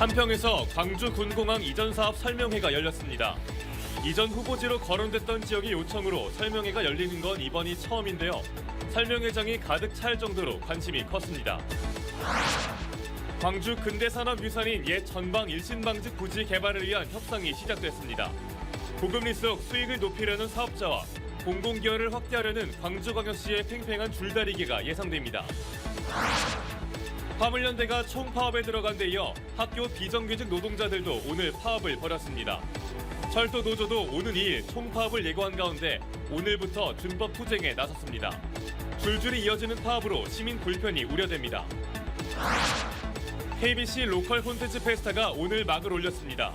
한평에서 광주 군공항 이전 사업 설명회가 열렸습니다. 이전 후보지로 거론됐던 지역의 요청으로 설명회가 열리는 건 이번이 처음인데요. 설명회장이 가득 찰 정도로 관심이 컸습니다. 광주 근대산업유산인 옛 전방 일신방직 부지 개발을 위한 협상이 시작됐습니다. 고금리속 수익을 높이려는 사업자와 공공기여를 확대하려는 광주광역시의 팽팽한 줄다리기가 예상됩니다. 화물연대가 총파업에 들어간 데 이어 학교 비정규직 노동자들도 오늘 파업을 벌였습니다. 철도 노조도 오는 2일 총파업을 예고한 가운데 오늘부터 준법 투쟁에 나섰습니다. 줄줄이 이어지는 파업으로 시민 불편이 우려됩니다. KBC 로컬 콘텐츠 페스타가 오늘 막을 올렸습니다.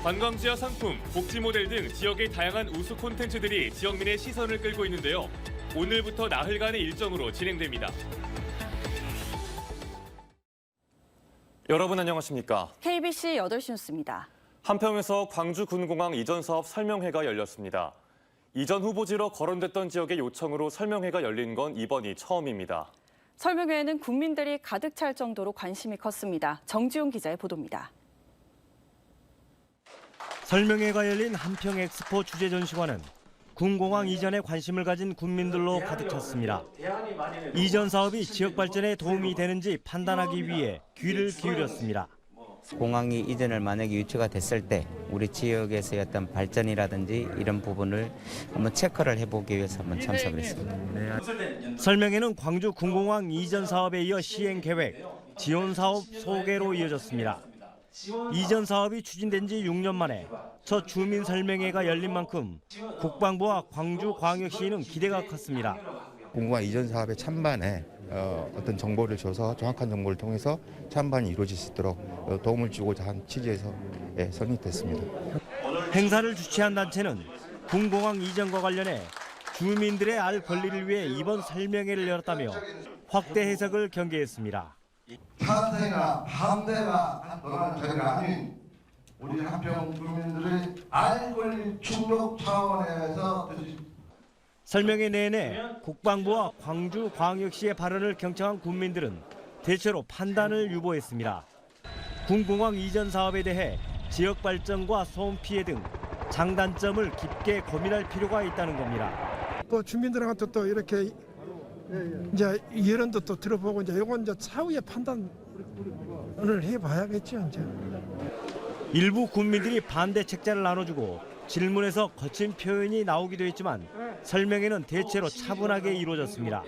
관광지와 상품, 복지 모델 등 지역의 다양한 우수 콘텐츠들이 지역민의 시선을 끌고 있는데요. 오늘부터 나흘간의 일정으로 진행됩니다. 여러분 안녕하십니까? KBC 8시 뉴스입니다. 한평에서 광주 군공항 이전 사업 설명회가 열렸습니다. 이전 후보지로 거론됐던 지역의 요청으로 설명회가 열린 건 이번이 처음입니다. 설명회에는 국민들이 가득 찰 정도로 관심이 컸습니다. 정지용 기자의 보도입니다. 설명회가 열린 한평 엑스포 주제 전시관은 군공항 이전에 관심을 가진 국민들로 가득 찼습니다. 이전 사업이 지역 발전에 도움이 되는지 판단하기 위해 귀를 기울였습니다. 공항이 이전을 만약에 유치가 됐을 때 우리 지역에서의 어떤 발전이라든지 이런 부분을 한번 체크를 해보기 위해서 한번 참석을 했습니다. 설명회는 광주 군공항 이전 사업에 이어 시행 계획, 지원 사업 소개로 이어졌습니다. 이전 사업이 추진된 지 6년 만에 첫 주민 설명회가 열린 만큼 국방부와 광주광역시는 기대가 컸습니다. 공공항 이전 사업의 찬반에 어떤 정보를 줘서 정확한 정보를 통해서 찬반이 이루어질 수 있도록 도움을 주고자 한 취지에서 설립됐습니다. 행사를 주최한 단체는 군공항 이전과 관련해 주민들의 알 권리를 위해 이번 설명회를 열었다며 확대 해석을 경계했습니다. 찬성이나 반대가 저희가 아닌 우리 한평 주민들의 알 권리 충족 차원에서 설명회 내내 국방부와 광주광역시의 발언을 경청한 국민들은 대체로 판단을 유보했습니다. 군공항 이전 사업에 대해 지역 발전과 소음 피해 등 장단점을 깊게 고민할 필요가 있다는 겁니다. 또 주민들한테 또 이렇게 이제 여론도 또 들어보고 이제 이건 이제 차후에 판단을 해봐야겠죠. 이제. 일부 국민들이 반대 책자를 나눠주고 질문에서 거친 표현이 나오기도 했지만 설명회는 대체로 차분하게 이루어졌습니다.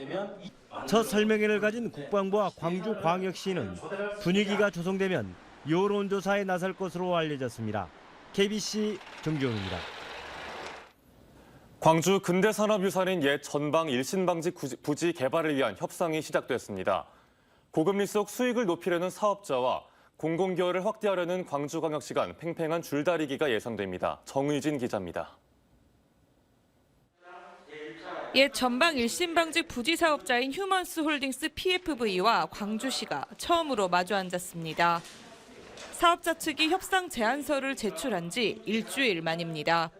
첫 설명회를 가진 국방부와 광주광역시는 분위기가 조성되면 여론조사에 나설 것으로 알려졌습니다. KBC 정지용입니다. 광주 근대산업유산인 옛 전방 일신방직 부지 개발을 위한 협상이 시작됐습니다. 고금리 속 수익을 높이려는 사업자와 공공기여를 확대하려는 광주광역시 간 팽팽한 줄다리기가 예상됩니다. 정의진 기자입니다. 옛 전방 일신방직 부지 사업자인 휴먼스 홀딩스 PFV와 광주시가 처음으로 마주 앉았습니다. 사업자 측이 협상 제안서를 제출한 지 일주일 만입니다.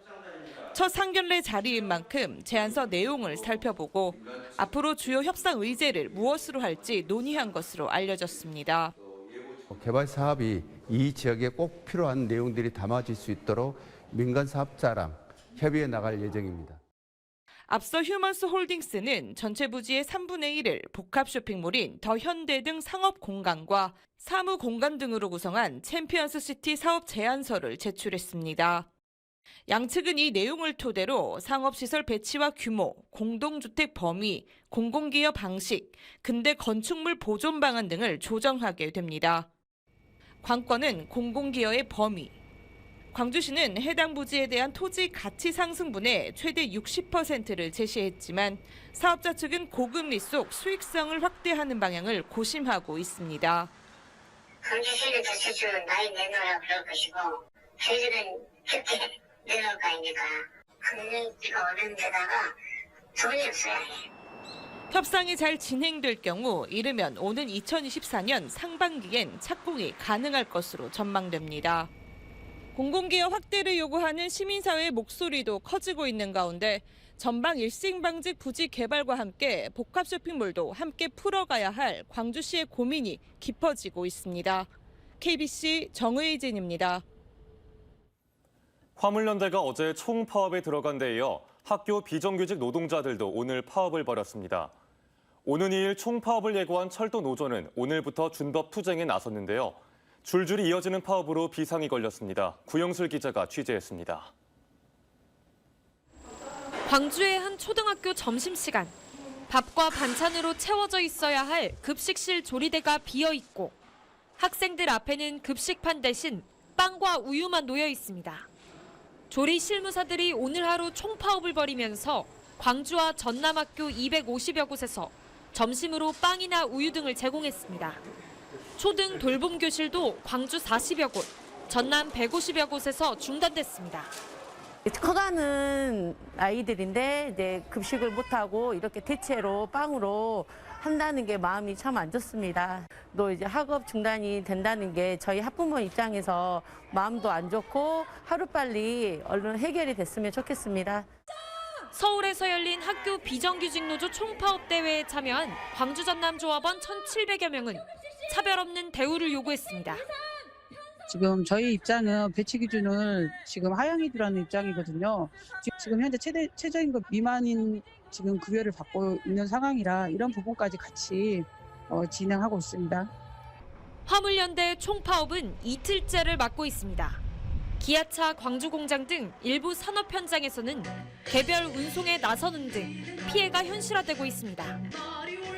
첫 상견례 자리인 만큼 제안서 내용을 살펴보고 앞으로 주요 협상 의제를 무엇으로 할지 논의한 것으로 알려졌습니다. 개발 사업이 이 지역에 꼭 필요한 내용들이 담아질 수 있도록 민간 사업자랑 협의해 나갈 예정입니다. 앞서 휴먼스 홀딩스는 전체 부지의 3분의 1을 복합 쇼핑몰인 더 현대 등 상업 공간과 사무 공간 등으로 구성한 챔피언스 시티 사업 제안서를 제출했습니다. 양측은 이 내용을 토대로 상업시설 배치와 규모, 공동주택 범위, 공공기여 방식, 근대 건축물 보존 방안 등을 조정하게 됩니다. 관건은 공공기여의 범위. 광주시는 해당 부지에 대한 토지 가치 상승분의 최대 60%를 제시했지만 사업자 측은 고금리 속 수익성을 확대하는 방향을 고심하고 있습니다. 광주시는 자체적으로 많이 내놓으라고 그럴 것이고 저희들은 그때 내놓을 거 아닙니까. 금리가 오른 데다가 돈이 없어야 해. 협상이 잘 진행될 경우 이르면 오는 2024년 상반기엔 착공이 가능할 것으로 전망됩니다. 공공기여 확대를 요구하는 시민사회의 목소리도 커지고 있는 가운데 전방 일신방직 부지 개발과 함께 복합 쇼핑몰도 함께 풀어가야 할 광주시의 고민이 깊어지고 있습니다. KBC 정의진입니다. 화물연대가 어제 총파업에 들어간 데 이어 학교 비정규직 노동자들도 오늘 파업을 벌였습니다. 오는 2일 총파업을 예고한 철도 노조는 오늘부터 준법 투쟁에 나섰는데요. 줄줄이 이어지는 파업으로 비상이 걸렸습니다. 구영술 기자가 취재했습니다. 광주의 한 초등학교 점심시간. 밥과 반찬으로 채워져 있어야 할 급식실 조리대가 비어 있고 학생들 앞에는 급식판 대신 빵과 우유만 놓여 있습니다. 조리 실무사들이 오늘 하루 총파업을 벌이면서 광주와 전남학교 250여 곳에서 점심으로 빵이나 우유 등을 제공했습니다. 초등 돌봄 교실도 광주 40여 곳, 전남 150여 곳에서 중단됐습니다. 커가는 아이들인데 이제 급식을 못하고 이렇게 대체로 빵으로 한다는 게 마음이 참 안 좋습니다. 또 이제 학업 중단이 된다는 게 저희 학부모 입장에서 마음도 안 좋고 하루빨리 얼른 해결이 됐으면 좋겠습니다. 서울에서 열린 학교 비정규직 노조 총파업 대회에 참여한 광주 전남 조합원 1,700여 명은 차별 없는 대우를 요구했습니다. 지금 저희 입장은 배치 기준을 지금 하향해 두라는 입장이거든요. 지금 현재 최저임금 미만인 지금 급여를 받고 있는 상황이라 이런 부분까지 같이 진행하고 있습니다. 화물연대 총파업은 이틀째를 맞고 있습니다. 기아차 광주공장 등 일부 산업 현장에서는 개별 운송에 나서는 등 피해가 현실화되고 있습니다.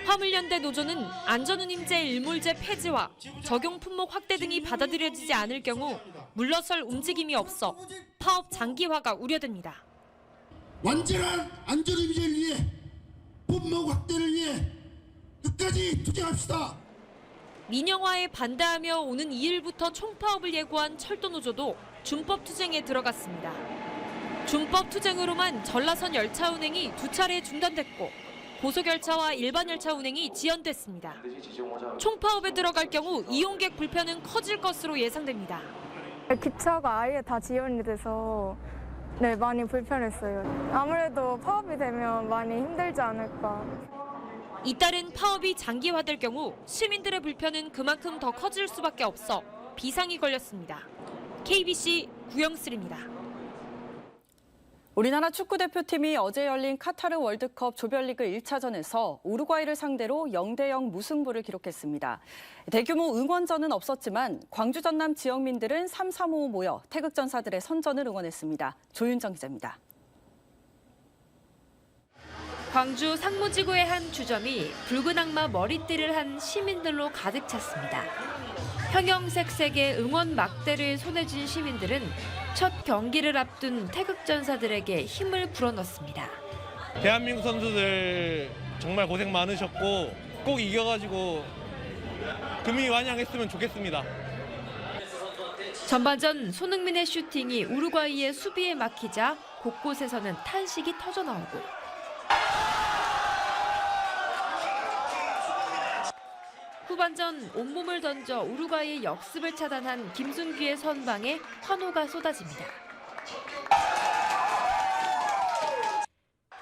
화물연대 노조는 안전운임제 일몰제 폐지와 적용 품목 확대 등이 받아들여지지 않을 경우 물러설 움직임이 없어 파업 장기화가 우려됩니다. 완전한 안전운임제를 위해 품목 확대를 위해 끝까지 투쟁합시다. 민영화에 반대하며 오는 2일부터 총파업을 예고한 철도노조도 준법 투쟁에 들어갔습니다. 준법 투쟁으로만 전라선 열차 운행이 2차례 중단됐고 고속열차와 일반 열차 운행이 지연됐습니다. 총파업에 들어갈 경우 이용객 불편은 커질 것으로 예상됩니다. 기차가 아예 다 지연이 돼서 많이 불편했어요. 아무래도 파업이 되면 많이 힘들지 않을까. 잇따른 파업이 장기화될 경우 시민들의 불편은 그만큼 더 커질 수밖에 없어 비상이 걸렸습니다. KBC 구영슬입니다. 우리나라 축구대표팀이 어제 열린 카타르 월드컵 조별리그 1차전에서 우루과이를 상대로 0대0 무승부를 기록했습니다. 대규모 응원전은 없었지만 광주 전남 지역민들은 3-3-5 모여 태극전사들의 선전을 응원했습니다. 조윤정 기자입니다. 광주 상무지구의 한 주점이 붉은 악마 머리띠를 한 시민들로 가득 찼습니다. 형형색색의 응원 막대를 손에 쥔 시민들은 첫 경기를 앞둔 태극전사들에게 힘을 불어넣습니다. 대한민국 선수들 정말 고생 많으셨고 꼭 이겨가지고 금이 완양했으면 좋겠습니다. 전반전 손흥민의 슈팅이 우루과이의 수비에 막히자 곳곳에서는 탄식이 터져나오고 후반전 온몸을 던져 우루과이의 역습을 차단한 김순규의 선방에 환호가 쏟아집니다.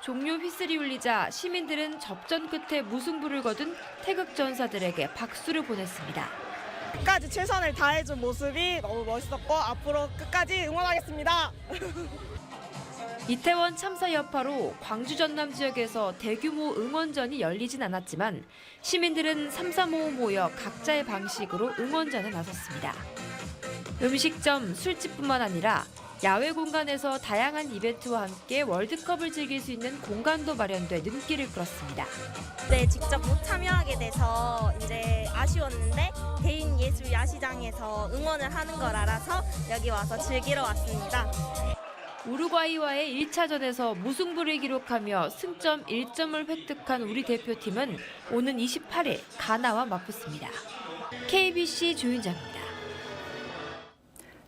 종료 휘슬이 울리자 시민들은 접전 끝에 무승부를 거둔 태극전사들에게 박수를 보냈습니다. 끝까지 최선을 다해준 모습이 너무 멋있었고 앞으로 끝까지 응원하겠습니다. 이태원 참사 여파로 광주 전남 지역에서 대규모 응원전이 열리진 않았지만 시민들은 3-3-5 모여 각자의 방식으로 응원전에 나섰습니다. 음식점, 술집뿐만 아니라 야외 공간에서 다양한 이벤트와 함께 월드컵을 즐길 수 있는 공간도 마련돼 눈길을 끌었습니다. 네, 직접 못 참여하게 돼서 이제 아쉬웠는데 대인 예술 야시장에서 응원을 하는 걸 알아서 여기 와서 즐기러 왔습니다. 우루과이와의 1차전에서 무승부를 기록하며 승점 1점을 획득한 우리 대표팀은 오는 28일 가나와 맞붙습니다. KBC 조윤정입니다.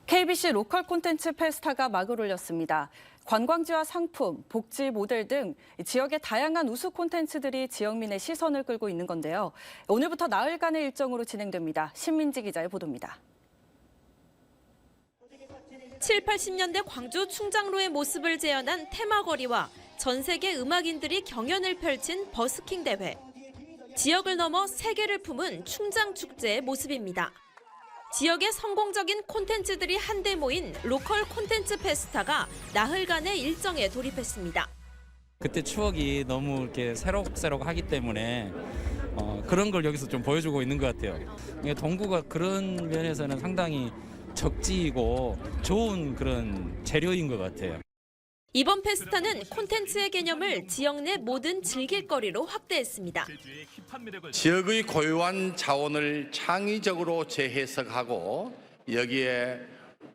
KBC 로컬 콘텐츠 페스타가 막을 올렸습니다. 관광지와 상품, 복지 모델 등 지역의 다양한 우수 콘텐츠들이 지역민의 시선을 끌고 있는 건데요. 오늘부터 나흘간의 일정으로 진행됩니다. 신민지 기자의 보도입니다. 7, 80년대 광주 충장로의 모습을 재현한 테마거리와 전 세계 음악인들이 경연을 펼친 버스킹 대회. 지역을 넘어 세계를 품은 충장축제의 모습입니다. 지역의 성공적인 콘텐츠들이 한데 모인 로컬 콘텐츠 페스타가 나흘간의 일정에 돌입했습니다. 그때 추억이 너무 이렇게 새록새록하기 때문에 그런 걸 여기서 좀 보여주고 있는 것 같아요. 동구가 그런 면에서는 상당히 적지이고 좋은 그런 재료인 것 같아요. 이번 페스타는 콘텐츠의 개념을 지역 내 모든 즐길거리로 확대했습니다. 지역의 고유한 자원을 창의적으로 재해석하고 여기에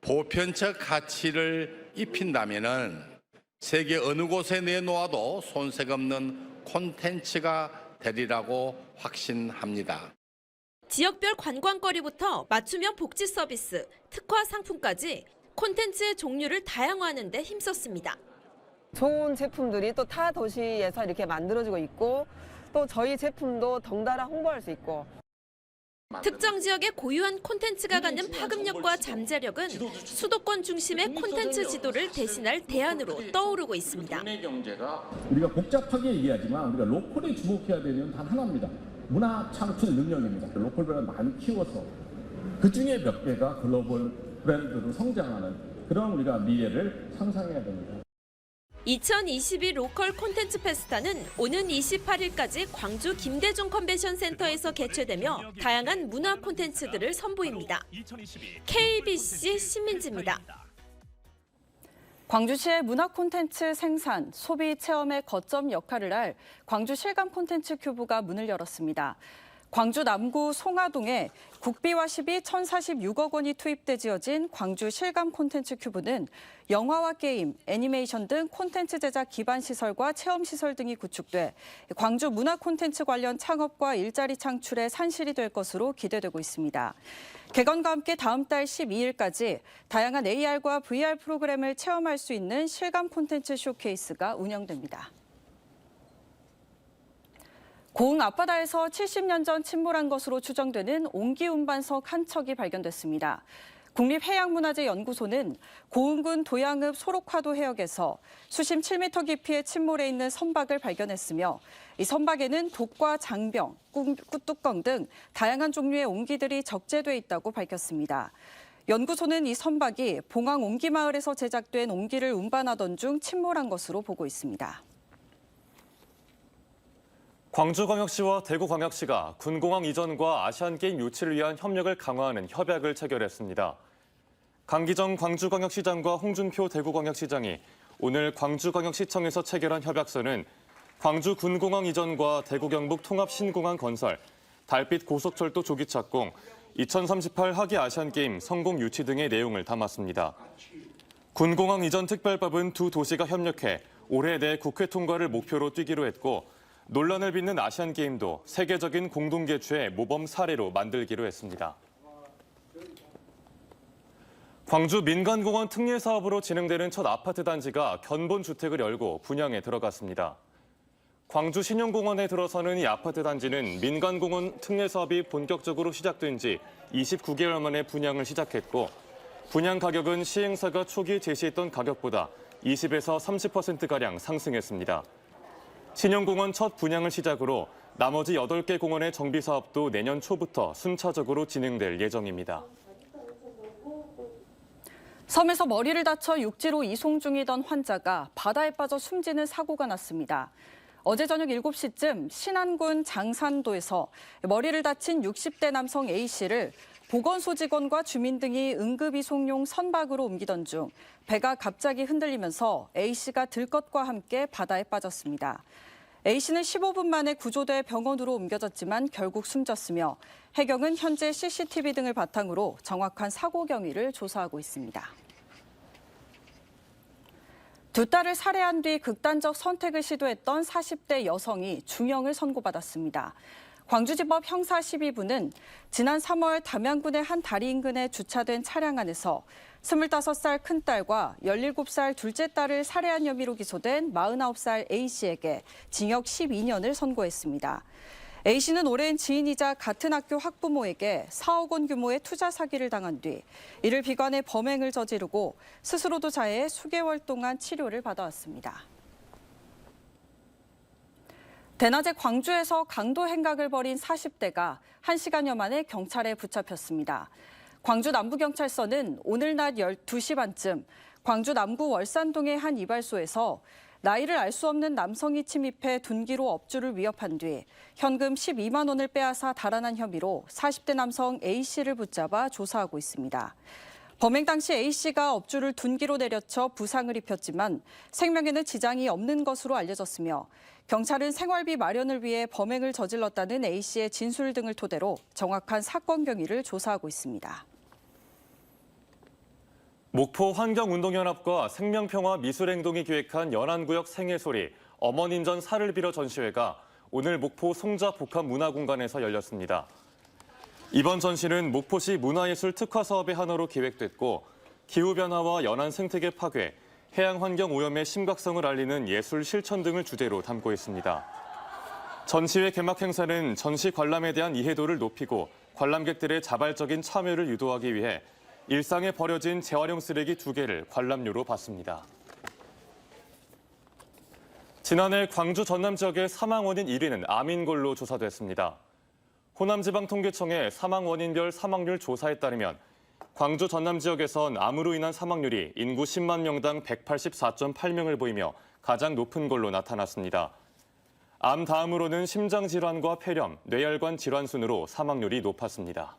보편적 가치를 입힌다면은 세계 어느 곳에 내놓아도 손색 없는 콘텐츠가 되리라고 확신합니다. 지역별 관광거리부터 맞춤형 복지 서비스, 특화 상품까지 콘텐츠의 종류를 다양화하는 데 힘썼습니다. 좋은 제품들이 또 타 도시에서 이렇게 만들어지고 있고 또 저희 제품도 덩달아 홍보할 수 있고. 특정 지역의 고유한 콘텐츠가 갖는 파급력과 잠재력은 수도권 중심의 콘텐츠 지도를 대신할 대안으로 떠오르고 있습니다. 우리가 복잡하게 얘기하지만 우리가 로컬에 주목해야 되는 단 하나입니다. 문화 창출 능력입니다. 로컬 브랜드 많이 키워서 그중에 몇 개가 글로벌 브랜드로 성장하는 그런 우리가 미래를 상상해야 됩니다. 2022 로컬 콘텐츠 페스타는 오는 28일까지 광주 김대중 컨벤션 센터에서 개최되며 다양한 문화 콘텐츠들을 선보입니다. KBC 신민지입니다. 광주시의 문화 콘텐츠 생산, 소비 체험의 거점 역할을 할 광주 실감 콘텐츠 큐브가 문을 열었습니다. 광주 남구 송화동에 국비와 시비 1,046억 원이 투입돼 지어진 광주 실감 콘텐츠 큐브는 영화와 게임, 애니메이션 등 콘텐츠 제작 기반 시설과 체험 시설 등이 구축돼 광주 문화 콘텐츠 관련 창업과 일자리 창출에 산실이 될 것으로 기대되고 있습니다. 개관과 함께 다음 달 12일까지 다양한 AR과 VR 프로그램을 체험할 수 있는 실감 콘텐츠 쇼케이스가 운영됩니다. 고흥 앞바다에서 70년 전 침몰한 것으로 추정되는 옹기 운반석 한 척이 발견됐습니다. 국립해양문화재연구소는 고흥군 도양읍 소록화도 해역에서 수심 7m 깊이의 침몰해 있는 선박을 발견했으며 이 선박에는 독과 장병, 꿀뚜껑 등 다양한 종류의 옹기들이 적재돼 있다고 밝혔습니다. 연구소는 이 선박이 봉황 옹기마을에서 제작된 옹기를 운반하던 중 침몰한 것으로 보고 있습니다. 광주광역시와 대구광역시가 군공항 이전과 아시안게임 유치를 위한 협력을 강화하는 협약을 체결했습니다. 강기정 광주광역시장과 홍준표 대구광역시장이 오늘 광주광역시청에서 체결한 협약서는 광주 군공항 이전과 대구 경북 통합 신공항 건설, 달빛 고속철도 조기 착공, 2038 하계 아시안게임 성공 유치 등의 내용을 담았습니다. 군공항 이전 특별법은 두 도시가 협력해 올해 내 국회 통과를 목표로 뛰기로 했고 논란을 빚는 아시안게임도 세계적인 공동 개최의 모범 사례로 만들기로 했습니다. 광주 민간공원 특례 사업으로 진행되는 첫 아파트 단지가 견본 주택을 열고 분양에 들어갔습니다. 광주 신용공원에 들어서는 이 아파트 단지는 민간공원 특례 사업이 본격적으로 시작된 지 29개월 만에 분양을 시작했고 분양 가격은 시행사가 초기 제시했던 가격보다 20에서 30%가량 상승했습니다. 신용공원 첫 분양을 시작으로 나머지 8개 공원의 정비 사업도 내년 초부터 순차적으로 진행될 예정입니다. 섬에서 머리를 다쳐 육지로 이송 중이던 환자가 바다에 빠져 숨지는 사고가 났습니다. 어제 저녁 7시쯤 신안군 장산도에서 머리를 다친 60대 남성 A씨를 보건소 직원과 주민 등이 응급이송용 선박으로 옮기던 중 배가 갑자기 흔들리면서 A씨가 들것과 함께 바다에 빠졌습니다. A씨는 15분 만에 구조돼 병원으로 옮겨졌지만 결국 숨졌으며 해경은 현재 CCTV 등을 바탕으로 정확한 사고 경위를 조사하고 있습니다. 두 딸을 살해한 뒤 극단적 선택을 시도했던 40대 여성이 중형을 선고받았습니다. 광주지법 형사 12부는 지난 3월 담양군의 한 다리 인근에 주차된 차량 안에서 25살 큰딸과 17살 둘째 딸을 살해한 혐의로 기소된 49살 A씨에게 징역 12년을 선고했습니다. A씨는 오랜 지인이자 같은 학교 학부모에게 4억 원 규모의 투자 사기를 당한 뒤 이를 비관해 범행을 저지르고 스스로도 자해해 수개월 동안 치료를 받아왔습니다. 대낮에 광주에서 강도 행각을 벌인 40대가 1시간여 만에 경찰에 붙잡혔습니다. 광주 남부경찰서는 오늘 낮 12시 반쯤 광주 남구 월산동의 한 이발소에서 나이를 알 수 없는 남성이 침입해 둔기로 업주를 위협한 뒤 현금 12만 원을 빼앗아 달아난 혐의로 40대 남성 A씨를 붙잡아 조사하고 있습니다. 범행 당시 A씨가 업주를 둔기로 내려쳐 부상을 입혔지만 생명에는 지장이 없는 것으로 알려졌으며 경찰은 생활비 마련을 위해 범행을 저질렀다는 A씨의 진술 등을 토대로 정확한 사건 경위를 조사하고 있습니다. 목포 환경운동연합과 생명평화미술행동이 기획한 연안구역 생애소리 어머님전 살을 빌어 전시회가 오늘 목포 송자복합문화공간에서 열렸습니다. 이번 전시는 목포시 문화예술 특화 사업의 하나로 기획됐고 기후변화와 연안 생태계 파괴, 해양환경 오염의 심각성을 알리는 예술 실천 등을 주제로 담고 있습니다. 전시회 개막 행사는 전시 관람에 대한 이해도를 높이고 관람객들의 자발적인 참여를 유도하기 위해 일상에 버려진 재활용 쓰레기 2개를 관람료로 받습니다. 지난해 광주 전남 지역의 사망 원인 1위는 암인 걸로 조사됐습니다. 호남지방통계청의 사망 원인별 사망률 조사에 따르면 광주 전남 지역에선 암으로 인한 사망률이 인구 10만 명당 184.8명을 보이며 가장 높은 걸로 나타났습니다. 암 다음으로는 심장질환과 폐렴, 뇌혈관 질환 순으로 사망률이 높았습니다.